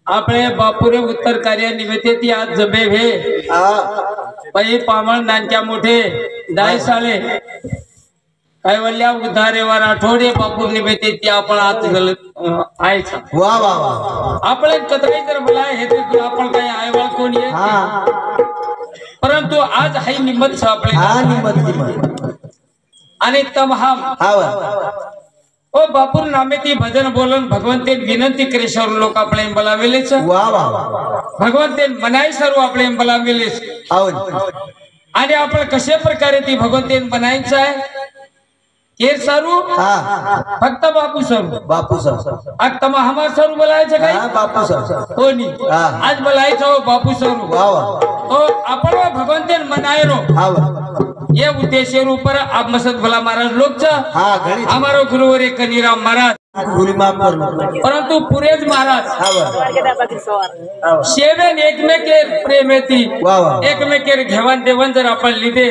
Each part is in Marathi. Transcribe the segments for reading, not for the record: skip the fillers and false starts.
आपले बापुरे उत्तर कार्य निमित्त ती आज जबे भे पै पामळ नानक्या मोठे दाय साले कैवल्या उद्धारेवर आठवडे बापूर निमित्त ती आपण आज आयचा वा वा वा आपले कतई जर बोला हे तर आपण काही आयवाळ कोण आहे परंतु आज हाई निमत आपले आणि तमहाम ओ बापूर नामे ती भजन बोलन भगवंते विनंती करे सर्व लोक आपले बोलावेलेच भगवंते मनाई सर्व आपले बोलावेलेच आणि आपण कशा प्रकारे ती भगवंते बनायचं आहे केर सारू फक्त बापू सर आज तमा हमार सरू बोलायचं काय बापू सर कोणी आज बोलायचं बापू सरू तो आपण भगवंते मनायरो ये उद्देश्य ऊपर आप मसद भला महाराज लोग हमारो गुरुवर एक कनीराम महाराज परंतु पुरेज महाराज शेवेन एकमेके प्रेमेती एकमेके घेवान देवन जर आपण लिदे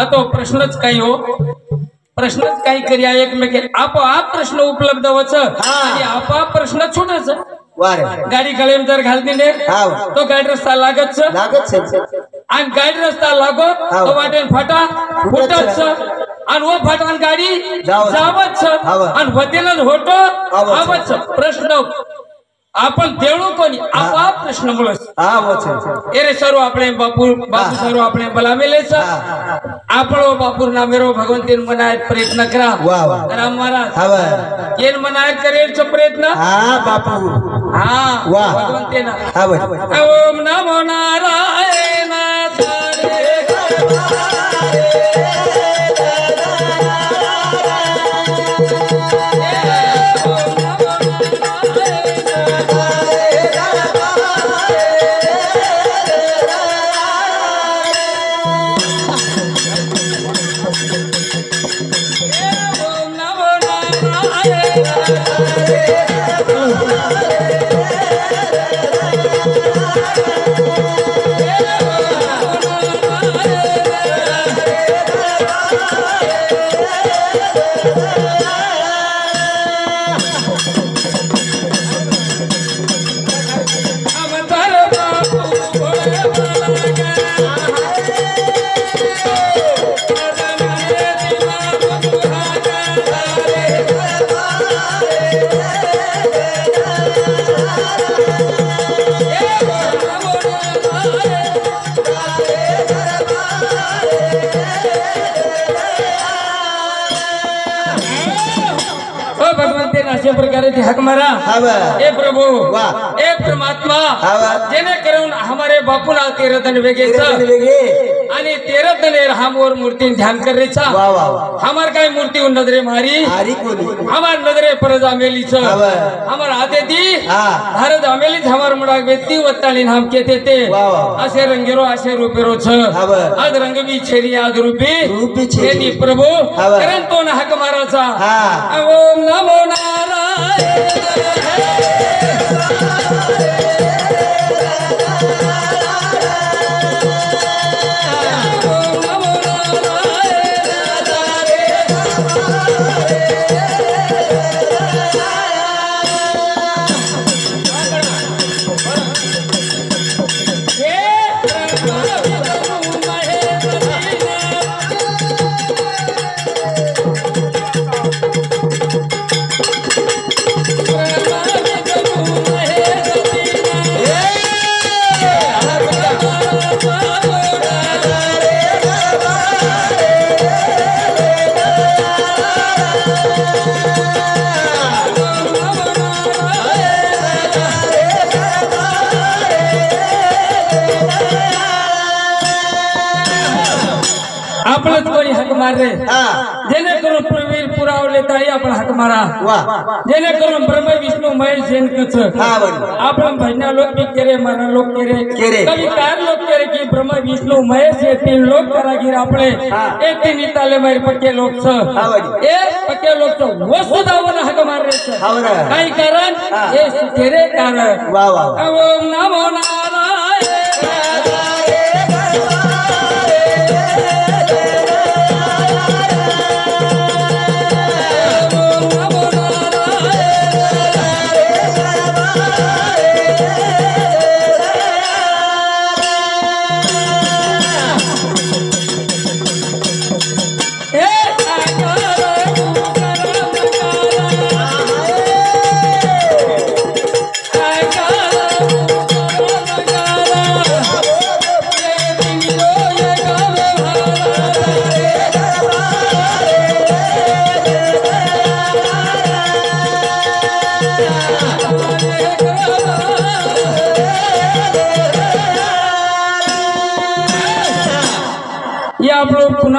तो प्रश्नच काही हो प्रश्नच काही करिया एकमेके आपोआप प्रश्न उपलब्ध होच आणि आपोआप प्रश्न छूटच गाडी गळेम जर घाल दिले तो गाडी रस्ता लागत आणि गाडी रस्ता लागो तो वाटेन फाटा फुटच आणि वो फाटान गाडी जावच आणि होतेलच होतो आवच प्रश्न आपण तेवढो कोणी आपोआप प्रश्न मुळस एरे सर्व आपले बापू सर्व आपले बोलावेलेच आपण बापूर नामेरो भगवंती मनाय प्रयत्न करा राम महाराज केन मनाय करेल प्रयत्न बापू भगवंती ना ओम नमो नारायण अशा प्रकारे ती हक मारा ए प्रभु ए परमात्मा जेने करून हमारे बापूला तेरह दिन वेगेच आणि तेरह दिन हम और मूर्ति ध्यान कर रेचा हमार काय मूर्ति नजरे मारी हमार नजरे पर जामेलीच हमार आते ती हर जामेलीच हमार मुडा व्यक्ति वत्ताली हम कहते थे असे रंगेरो असे रूपेरो छ आज रंग भी छेरी आज रूपी छेरी प्रभु करण तो न हक माराचा ओम नमो आपलंच कोणी हक मारले जेणेकरून प्रवीर पुरावले ताई आपण हक मारा जेणेकरून ब्रह्म विष्णू महेश जैनकच आपण भजना लोक भी केरे मारा लोक केरे कविकार लोक केरे की ब्रह्म विष्णू महेश ये तीन लोक करागीर आपले ए तीन ताले मारे पक्के लोक छ ए पक्के लोक छ वसुदावन हक मार रे छ काही कारण ए तेरे कारण ओम नमो नारायण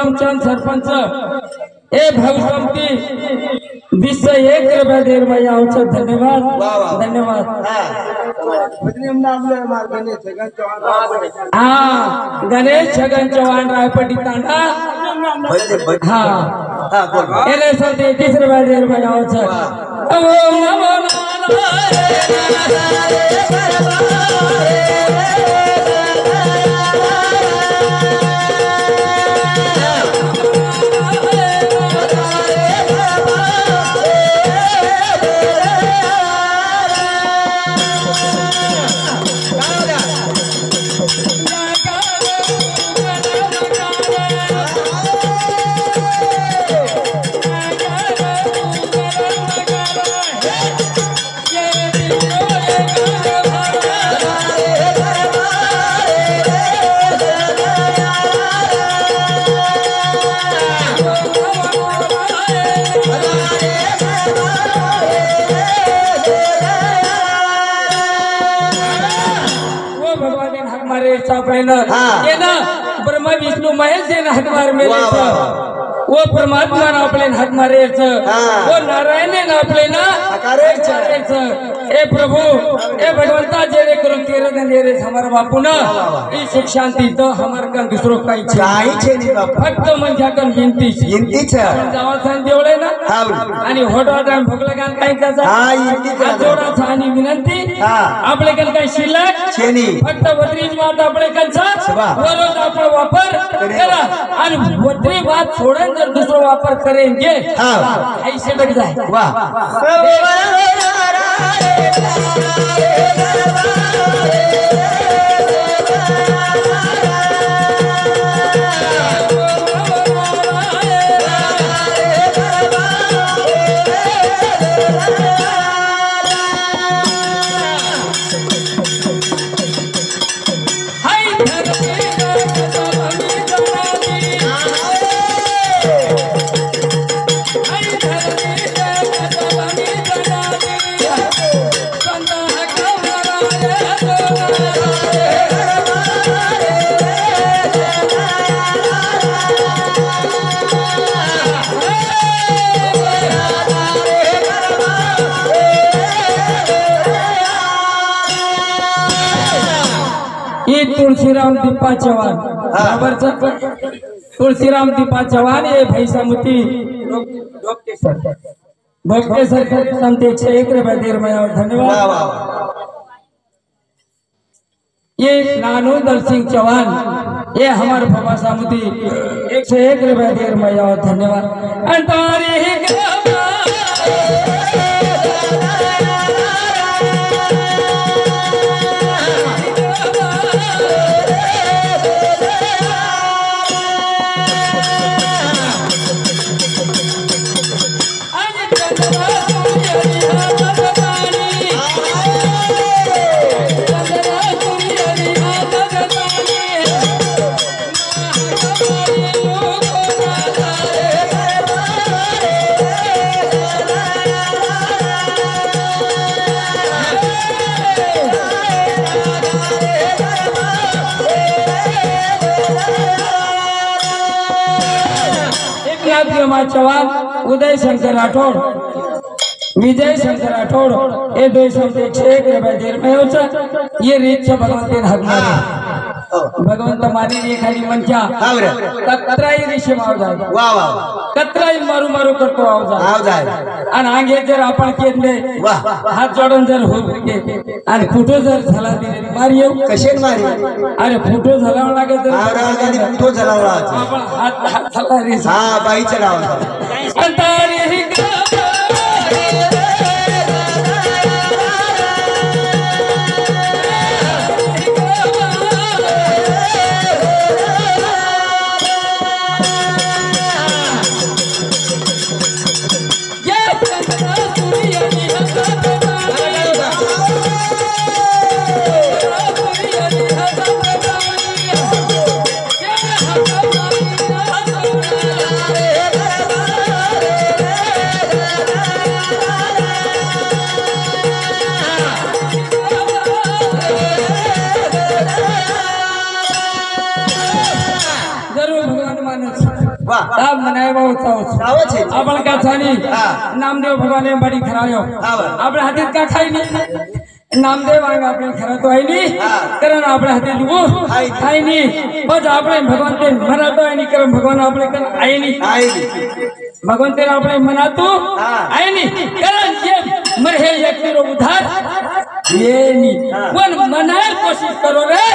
पूनमचंद सरपंच ए भगवंती 21 रुपया देर में आवचं धन्यवाद धन्यवाद हाँ गणेश छगन चौहान रायपटी तांडा हाँ एले सर 30 रुपया देर में आवचं ओम नमो ब्रह्मा विष्णु महेश जे हात मार मेले वो परमात्मा ना आपले हात मारे वो नारायण ने आपले ना ए प्रभु ए भगवंता जेरे करून तेरे देरे हमार बापू ना ई सुख शांति तो हमार का दूसरो काही छे नहीं फक्त मंजा कन विनती छे जावासन देवळे ना आणि होडवाटान भोगला गान काही कसा जोडा आणि विनंती आपले कन काही शिल्लक छेनी फक्त वत्रीज वाद आपले कंचा वरोज आपण वापर करा आणि वत्री वाद सोडून जर दुसरो वापर करेंगे आई शिल्लक जाय तुलसीराम दीपा चौहान बराबर तुलसीराम दीपा चौहान ये भैसा मुती भोगते सर समते 1 रुपया देर में धन्यवाद ये नानू दल सिंह चौहान ये हमारे बाबा सामुदी 101 रुपया देर में धन्यवाद अंतारी चौहान उदय शंकर राठौड़ विजय शंकर राठौड़ ये 201 रुपया देर में ये रीत से भगवंत हक मारे भगवंत मारी एखादी मनच्या कत्राई ऋषी माव जाय कत्राई मारू मारू करतो आव जाय आणि आंगे जर आपण केले हात जोडून जर हो आणि फोटो जर झाला दिले मारी येऊ कशे मारी अरे फोटो झालाव लागत फोटो झालाव आपण हात झाला रे हा बाईच्या नावावर अंतारी ही ताब मनाएवा उत्सव आपण का छानी नामदेव भगवान बड़ी खरायो आपण हातीत का खाईनी नामदेव आंग आपण खरा तो आईनी कारण आपण हातीत वो खाईनी बस आपण भगवान ते मनातो आईनी कारण भगवान आपण कर आईनी भगवान तेरा अपने मनातो आईनी कारण ये मरहे एक तेरो उधार ये नी वन मनाए कोशिश करो रे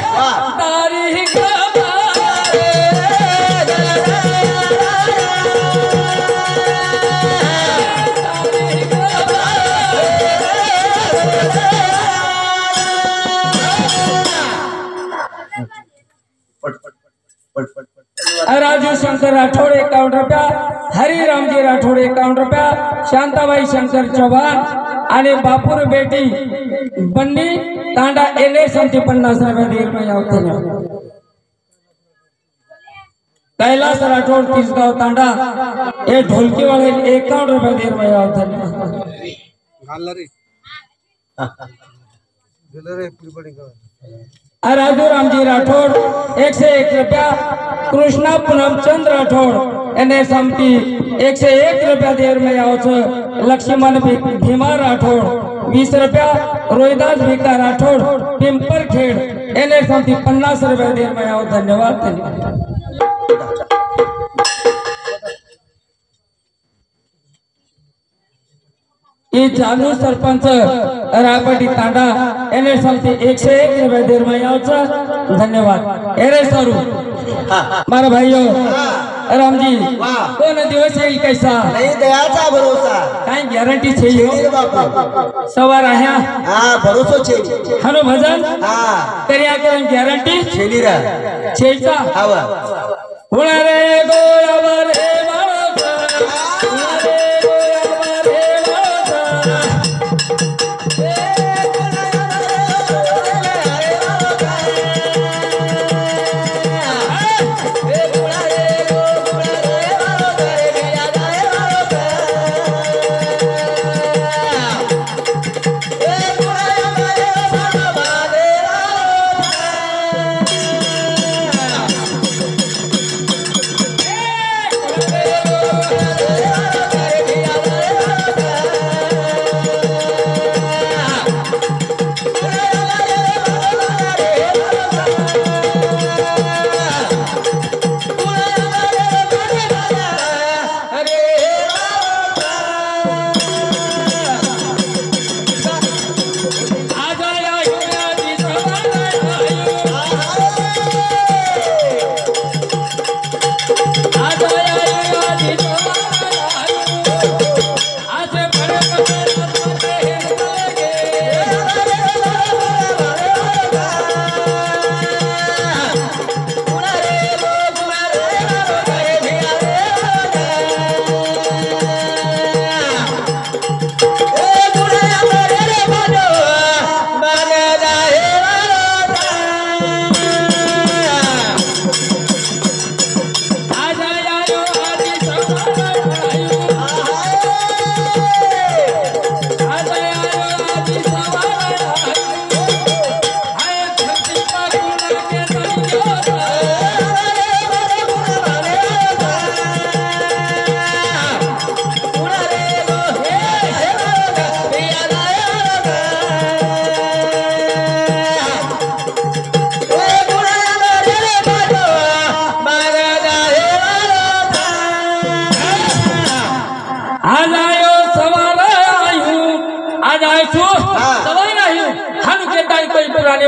तारीख राजू शंकर राठौड़ 51 रुपया, हरिरामजी राठौड़ 51 रुपया, शांताबाई शंकर चौहान आणि बापूर बेटी बन्नी तांडा एने 50 रुपया होते कैलास राठौड़ तिसगाव तांडा ये ढोलकी वाले 51 रुपया होते राजू रामजी राठौड़ 101 रुपया, कृष्णा पूनमचंद राठौड़ एने समती 101 रुपया देर में आओ लक्ष्मण भीमा राठौड़ 20 रुपया, रोहिदास भिका राठौड़ पिंपर खेड़ एने समती 50 रुपया देर में आओ धन्यवाद। ये चालू सरपंच रापटी तांडा एने समती 101 रुपया देर में आओ धन्यवाद। एरे सरू मारा भाइयों रामजी कौन दिवस है कैसा नहीं दयाचा भरोसा काय गॅरंटी चाहिए सवार आया हां भरोसा चाहिए हनो भजन हां करिया करें गॅरंटी छेली रा छेचा हावा होणार रे गोयावर हे माणसा होणार रे गोयावर हे माणसा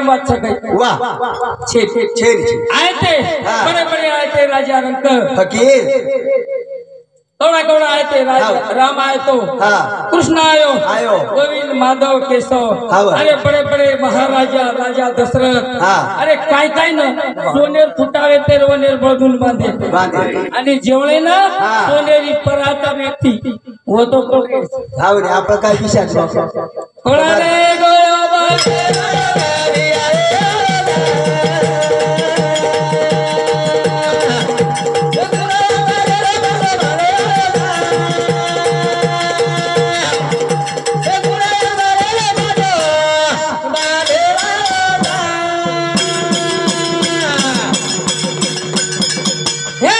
मत सके वाह छे आए थे बड़े बड़े आए थे राजा रंग फकीर थोड़ा थोड़ा आए थे राम आए तो कृष्ण आयो गोविंद माधव केशव अरे बड़े बड़े महाराजा राजा दशरथ अरे काय काय ना सोनेर फुटावे ते रोनेर बळदून बांधे आणि जेवळे ना सोनेरी पराता व्यक्ती वो तो कोण हाव रे आपण काय विषय कोणा रे गोया हे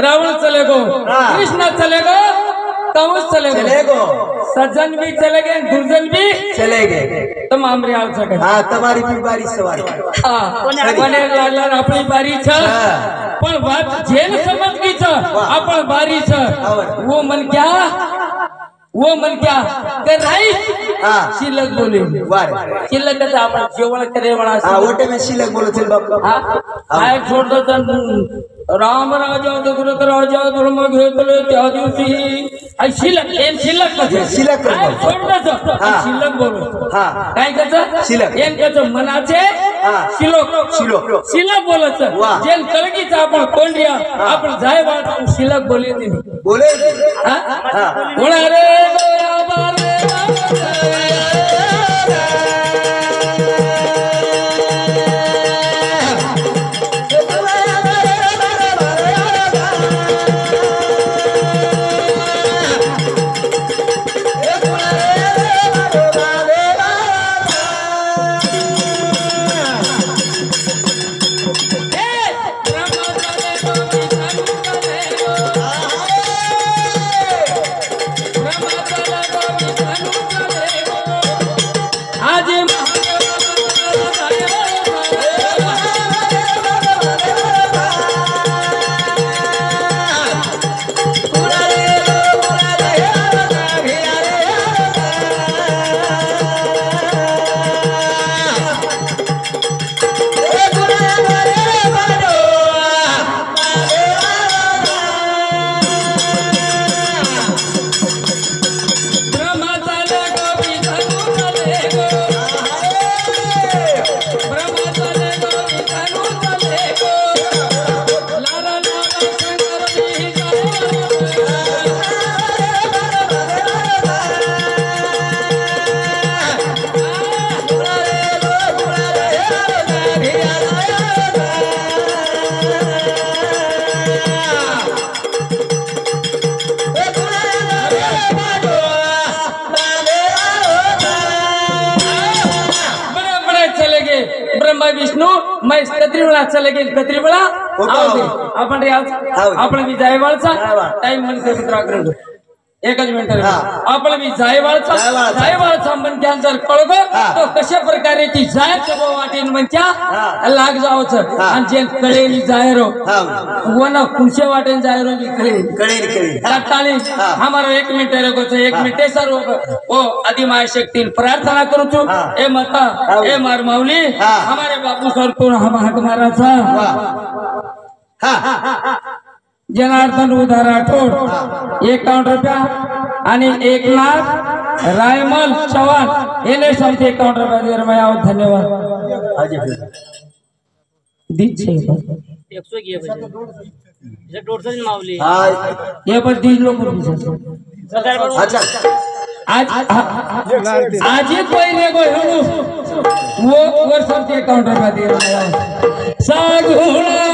रावण चलेगो, कृष्ण चलेगो, कंस चलेगो, चलेगो, सज्जन भी चलेगे, दुर्जन भी चलेगे, तमाम रियाल सके। हाँ तुम्हारी भी बारी सवारी। हाँ कोने लागला अपनी बारी छ, पण बात जेल समझ की छ, अपन बारी छ, वो मन क्या कर रही? शिल्लक बोले शिल्लक का आपण जेवण करे म्हणा। ओटे में शिल्लक बोलो चल बाप। काय छोड़ दो राम राजा दशरथ राजा धर्म घेतले त्या दिवशी आई शिल्लक एम शिल्लक कसे शिल्लक छोड़ दो शिल्लक बोलो। काय कस शिल्लक एम कस मनाचे शिल्लक शिल्लक शिल्लक बोलत जेल कळगीच आपण कोण रिया आपण जाय बाळा शिल्लक बोले ती बोले बोला रे गोया बारे विष्णु मैं कत्रीबळा चलेगे कत्रीबळा आपण आपण भी जायवाळचा टाइम म्हणते मित्राकडे एकच मिनिट आपण भी जायवाळचा मन कॅन्सर कळगो तो कशा प्रकारे ती जायचं वाटेन म्हणत्या लाग जावचं आणि जे कळेली जायरो वन कुणचे वाटेन जायरो भी कळेली ताली हमारा 1 मिनिट रगो 1 मिनिट सर ओ आदिमाय शक्ती प्रार्थना करू छु ए माता ए मार माऊली हमारे बापू सर को हम हाथ मारा था जनार्दन उधार राठोड 51 रुपया आणि 1 लाख रायमल चव्हाण येने समते 51 रुपया दे रहा हूं धन्यवाद दीजिए 100 घे बजे जे टोटल मावली ये पर 3 लोग अच्छा आज ही कोई ने कोई वो समते 51 रुपया दे रहा है सागुणा